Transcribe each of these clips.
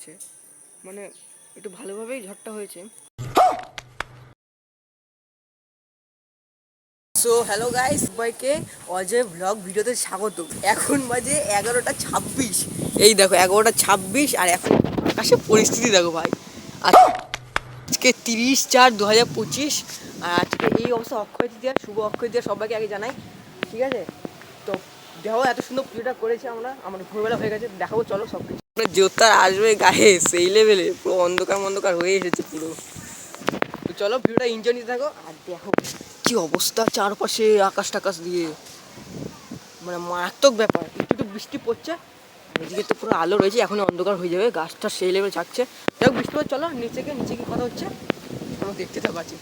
হয়েছে, মানে একটু ভালোভাবেই ঝড়টা হয়েছে। সো হ্যালো গাইস, সবাইকে অজয় ব্লগ ভিডিওতে স্বাগত। এখন বাজে 11:26। এই দেখো 11:26, আর এখন আকাশে পরিস্থিতি দেখো ভাই। আজকে 30/4/2025, আর আজকে এই অবস্থা। অক্ষয় তৃতীয়া, শুভ অক্ষয় তৃতীয়া সবাইকে আগে জানাই, ঠিক আছে? তো দেখো এত সুন্দর পুজোটা করেছি আমরা, আমার ভোরবেলা হয়ে গেছে, দেখাবো চলো সব কিছু। জোতার আসবে গায়ে সেই লেভেলে, পুরো অন্ধকার অন্ধকার হয়ে এসেছে পুরো। তো চলো ভিডিওটা এনজয় নিতে থাকো, আর দেখো কি অবস্থা চারপাশে, আকাশ টাকাশ দিয়ে, মানে মারাত্মক ব্যাপার। একটু একটু বৃষ্টি পড়ছে, এদিকে তো পুরো আলো রয়েছে, এখন অন্ধকার হয়ে যাবে, গাছটা সেই লেভেলে যাচ্ছে। দেখো বৃষ্টি পড়ছে, চলো নিচে কি কথা হচ্ছে আমরা দেখতে থাকো আছি।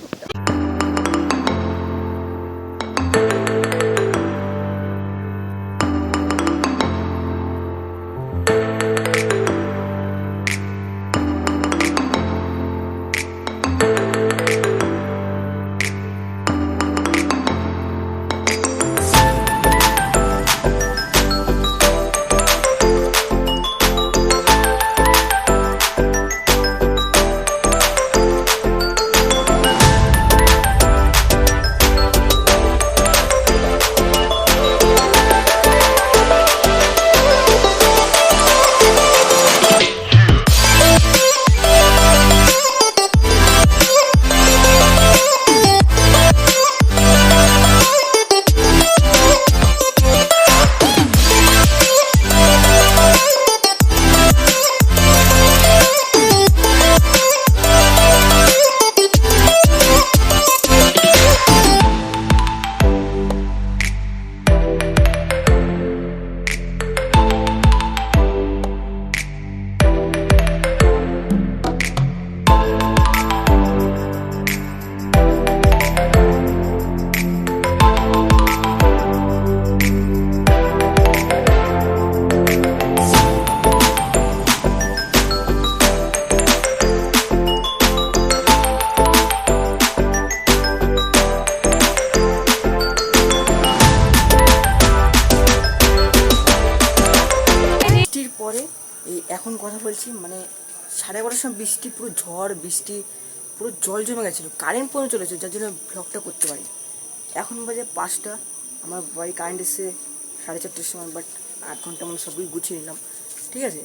পরে এই এখন কথা বলছি, মানে 11:30 সময় বৃষ্টি, পুরো ঝড় বৃষ্টি, পুরো জল জমে গেছিলো, কারেন্ট পর্যন্ত চলেছে, যার জন্য ব্লগটা করতে পারি। এখন বাজে 5টা, আমার বাড়ি কারেন্ট এসে 4:30টার সময়, বাট 8 ঘন্টা মানে সবই গুছিয়ে নিলাম, ঠিক আছে?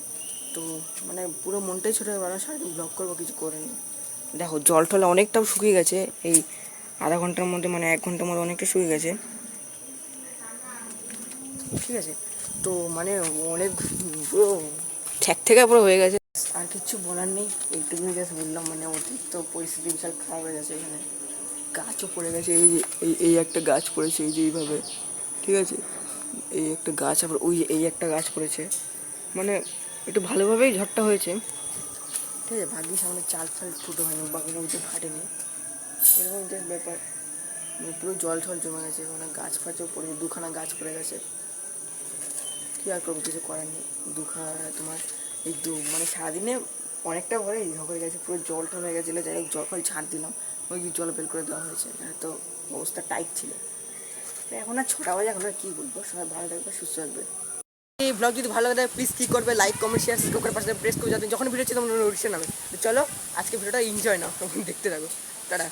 তো মানে পুরো মনটাই ছোটো হয়ে গেল, সারাদিন ব্লগ করবো, কিছু করে নি। দেখো জল টল অনেকটাও শুকিয়ে গেছে, এই আধা ঘন্টার মধ্যে, মানে 1 ঘন্টার মধ্যে অনেকটা শুকিয়ে গেছে, ঠিক আছে? তো মানে অনেক পুরো ঠ্যাক থেকে পুরো হয়ে গেছে, আর কিচ্ছু বলার নেই। এইটুকুনি জাস্ট বললাম, মানে অতিরিক্ত পরিস্থিতি বিশাল খারাপ হয়ে গেছে। এখানে গাছও পড়ে গেছে, এই যে এই একটা গাছ পড়েছে, এই যে এইভাবে, ঠিক আছে? এই একটা গাছ, আবার ওই এই একটা গাছ পড়েছে, মানে একটু ভালোভাবেই ঝড়টা হয়েছে, ঠিক আছে? ভাগ্যিস আমাদের চাল ফাল ফুটো হয়নি, বাকিগুলো কিছু ফাটেনি, এরকম যে ব্যাপার। মানে পুরো জল ঠল জমে গেছে, মানে গাছ ফাছও পড়েছে, 2খানা গাছ পড়ে গেছে, কী আর করবো, কিছু করার নেই। তোমার এই মানে সারাদিনে অনেকটা ভরে হয়ে গেছে, পুরো জল টল হয়ে গেছিলো, যাই হোক জল ফল ছাড় দিলাম, ওই জল বের করে দেওয়া হয়েছে, তো অবস্থা টাইট ছিল। এখন আর 6টা বাজে, এখন আর কী বলবো, সবাই ভালো থাকবে, সুস্থ থাকবে। এই ব্লগ যদি ভালো লাগে প্লিজ কী করবে, লাইক কমেন্ট শেয়ার সাবস্ক্রাইব করে পাশে প্রেস করে, যাতে যখন ভিডিও হচ্ছে তখন নোটিফিকেশন হবে। তো চলো আজকে ভিডিওটা এনজয় নাও, তখন দেখতে থাকো, টাটা।